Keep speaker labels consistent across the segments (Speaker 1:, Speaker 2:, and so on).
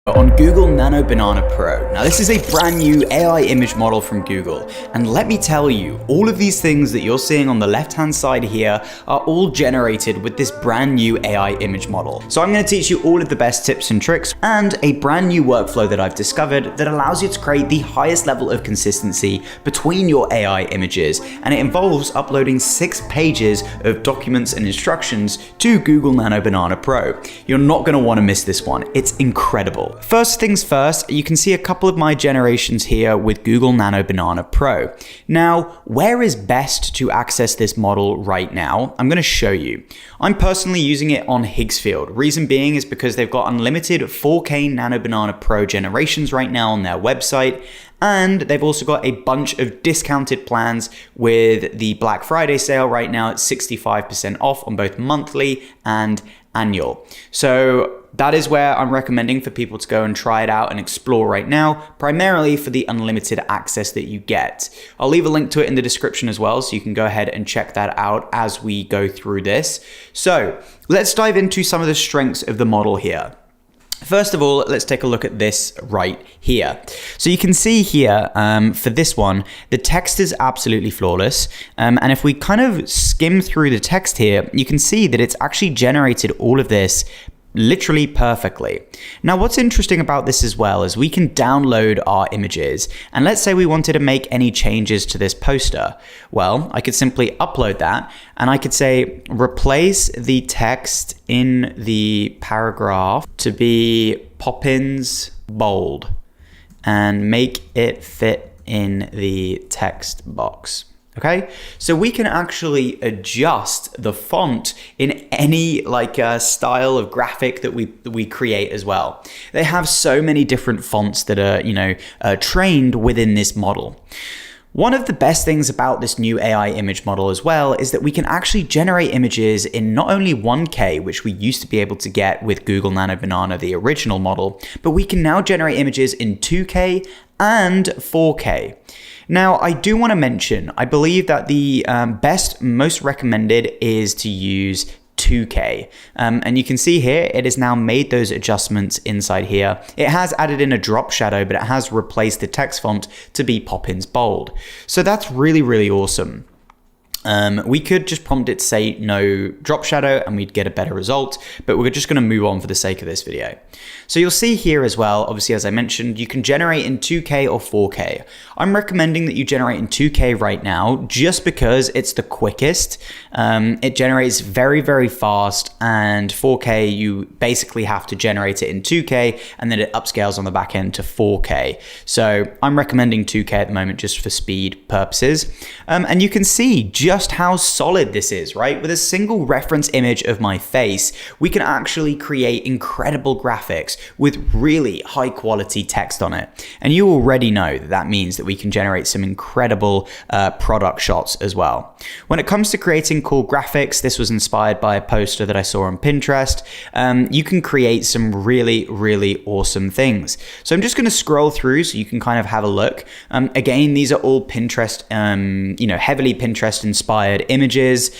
Speaker 1: On Google Nano Banana Pro. Now this is a brand new AI image model from Google, and let me tell you, all of these things that you're seeing on the left hand side here are all generated with this brand new AI image model. So I'm going to teach you all of the best tips and tricks and a brand new workflow that I've discovered that allows you to create the highest level of consistency between your AI images, and it involves uploading 6 pages of documents and instructions to Google Nano Banana Pro. You're not going to want to miss this one. It's incredible. First things first, you can see a couple of my generations here with Google Nano Banana Pro. Now, where is best to access this model right now? I'm going to show you. I'm personally using it on Higgsfield. Reason being is because they've got unlimited 4K Nano Banana Pro generations right now on their website. And they've also got a bunch of discounted plans with the Black Friday sale right now at 65% off on both monthly and annual. So that is where I'm recommending for people to go and try it out and explore right now, primarily for the unlimited access that you get. I'll leave a link to it in the description as well, so you can go ahead and check that out as we go through this. So let's dive into some of the strengths of the model here. First of all, let's take a look at this right here. So you can see here for this one, the text is absolutely flawless. And if we kind of skim through the text here, you can see that it's actually generated all of this literally perfectly. Now, what's interesting about this as well is we can download our images, and let's say we wanted to make any changes to this poster. Well, I could simply upload that, and I could say replace the text in the paragraph to be Poppins bold and make it fit in the text box. Okay, so we can actually adjust the font in any style of graphic that we create as well. They have so many different fonts that are trained within this model. One of the best things about this new AI image model as well is that we can actually generate images in not only 1K, which we used to be able to get with Google Nano Banana, the original model, but we can now generate images in 2K and 4K. Now, I do want to mention, I believe that the most recommended is to use 2K. And you can see here, it has now made those adjustments inside here. It has added in a drop shadow, but it has replaced the text font to be Poppins bold. So that's really, really awesome. We could just prompt it to say no drop shadow and we'd get a better result, but we're just going to move on for the sake of this video. So you'll see here as well, obviously, as I mentioned, you can generate in 2K or 4K. I'm recommending that you generate in 2K right now just because it's the quickest. It generates very, very fast, and 4K, you basically have to generate it in 2K and then it upscales on the back end to 4K. So I'm recommending 2K at the moment just for speed purposes. And you can see just how solid this is, right? With a single reference image of my face, we can actually create incredible graphics with really high quality text on it. And you already know that that means that we can generate some incredible product shots as well. When it comes to creating cool graphics, this was inspired by a poster that I saw on Pinterest. You can create some really, really awesome things. So I'm just going to scroll through so you can kind of have a look. Again, these are all Pinterest, heavily Pinterest inspired images,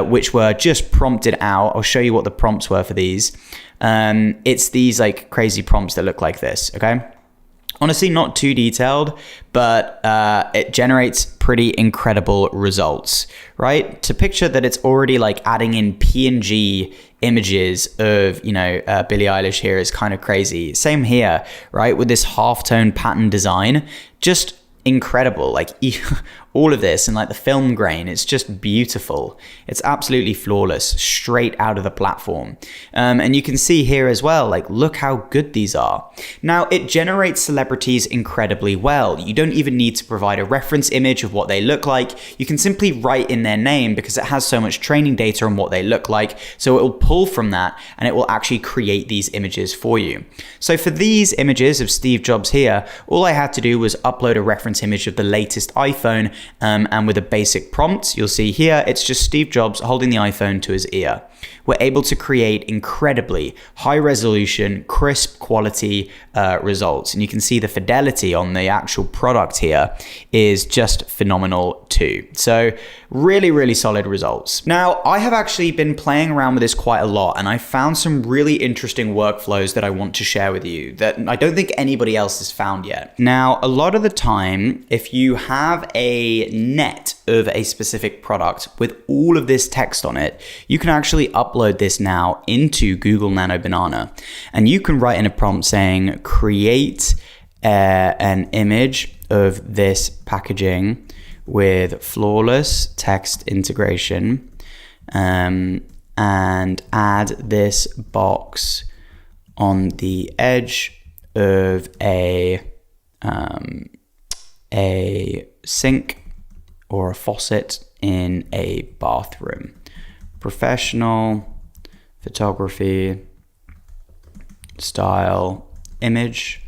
Speaker 1: which were just prompted out. I'll show you what the prompts were for these. It's these like crazy prompts that look like this, okay? Honestly, not too detailed, but it generates pretty incredible results, right? To picture that it's already like adding in PNG images of, Billie Eilish here is kind of crazy. Same here, right? With this halftone pattern design, just incredible. Like all of this and like the film grain, it's just beautiful. It's absolutely flawless, straight out of the platform. And you can see here as well, like, look how good these are. Now, it generates celebrities incredibly well. You don't even need to provide a reference image of what they look like. You can simply write in their name because it has so much training data on what they look like. So it will pull from that and it will actually create these images for you. So for these images of Steve Jobs here, all I had to do was upload a reference image of the latest iPhone and with a basic prompt, you'll see here, it's just Steve Jobs holding the iPhone to his ear. We're able to create incredibly high resolution, crisp quality results. And you can see the fidelity on the actual product here is just phenomenal too. So really, really solid results. Now, I have actually been playing around with this quite a lot, and I found some really interesting workflows that I want to share with you that I don't think anybody else has found yet. Now, a lot of the time, if you have a net of a specific product with all of this text on it, you can actually upload this now into Google Nano Banana. And you can write in a prompt saying, create an image of this packaging with flawless text integration, and add this box on the edge of a sink or a faucet in a bathroom. Professional photography style image.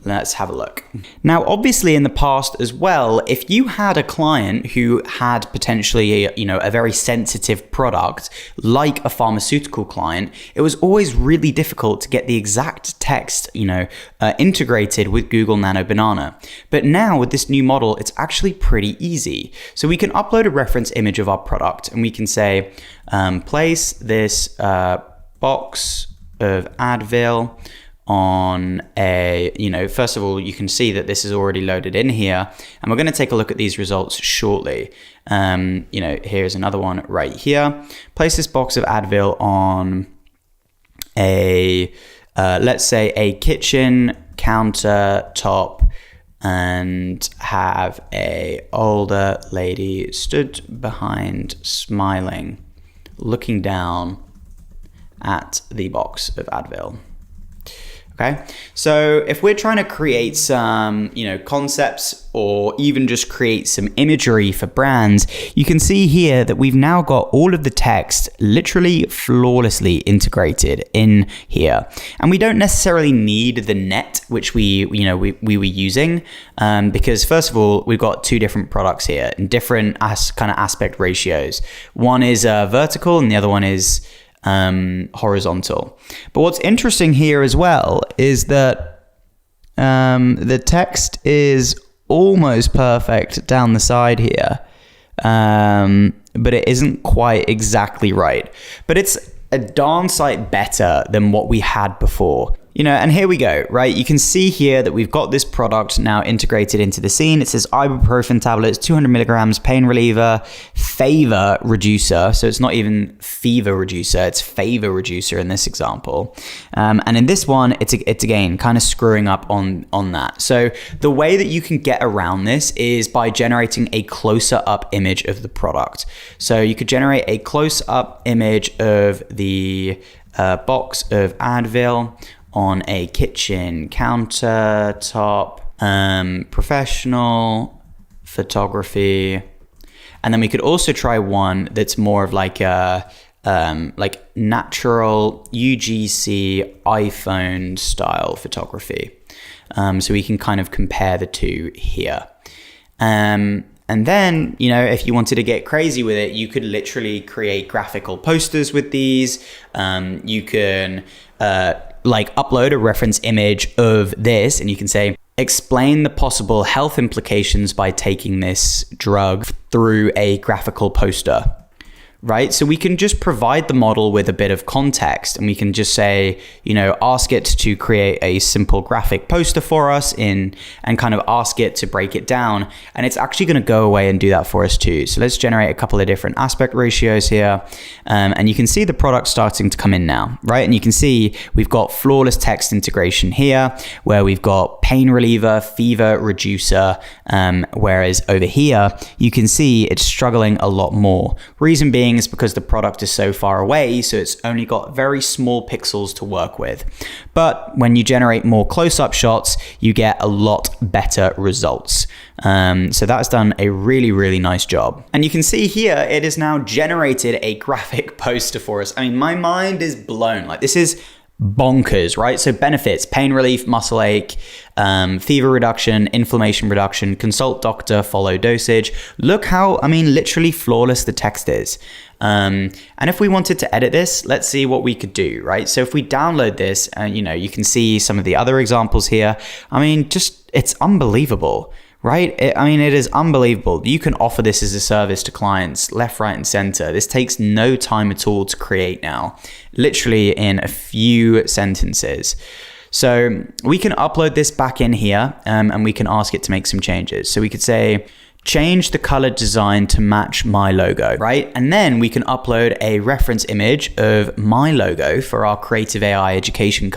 Speaker 1: Let's have a look. Now, obviously in the past as well, if you had a client who had potentially a very sensitive product, like a pharmaceutical client, it was always really difficult to get the exact text, integrated with Google Nano Banana. But now with this new model, it's actually pretty easy. So we can upload a reference image of our product, and we can say, place this box of Advil on a, first of all, you can see that this is already loaded in here, and we're going to take a look at these results shortly. Here's another one right here. Place this box of Advil on a, let's say a kitchen countertop, and have a older lady stood behind, smiling, looking down at the box of Advil. Okay, so if we're trying to create some, concepts, or even just create some imagery for brands, you can see here that we've now got all of the text literally flawlessly integrated in here. And we don't necessarily need the net, which we were using, because first of all, we've got two different products here in different kind of aspect ratios. One is vertical and the other one is horizontal. But what's interesting here as well is that the text is almost perfect down the side here, but it isn't quite exactly right. But it's a darn sight better than what we had before. And here we go, right? You can see here that we've got this product now integrated into the scene. It says ibuprofen tablets, 200 milligrams, pain reliever, favor reducer. So it's not even fever reducer, it's favor reducer in this example. And in this one, it's again kind of screwing up on that. So the way that you can get around this is by generating a closer up image of the product. So you could generate a close up image of the box of Advil on a kitchen countertop, professional photography. And then we could also try one that's more of like a natural UGC iPhone style photography. So we can kind of compare the two here. And then, if you wanted to get crazy with it, you could literally create graphical posters with these. You can upload a reference image of this, and you can say, explain the possible health implications by taking this drug through a graphical poster. Right? So we can just provide the model with a bit of context, and we can just say, ask it to create a simple graphic poster for us and kind of ask it to break it down. And it's actually going to go away and do that for us too. So let's generate a couple of different aspect ratios here. And you can see the product starting to come in now, right? And you can see we've got flawless text integration here, where we've got pain reliever, fever reducer, whereas over here, you can see it's struggling a lot more. Reason being is because the product is so far away, so it's only got very small pixels to work with. But when you generate more close-up shots, you get a lot better results. So that's done a really, really nice job. And you can see here, it has now generated a graphic poster for us. I mean, my mind is blown. Like, this is bonkers, right? So benefits: pain relief, muscle ache, fever reduction, inflammation reduction, consult doctor, follow dosage. Look how, literally flawless the text is. And if we wanted to edit this, let's see what we could do, right? So if we download this, and you can see some of the other examples here. It's unbelievable, right? It is unbelievable. You can offer this as a service to clients left, right, and center. This takes no time at all to create now, literally in a few sentences. So we can upload this back in here, and we can ask it to make some changes. So we could say, change the color design to match my logo, right? And then we can upload a reference image of my logo for our Creative AI education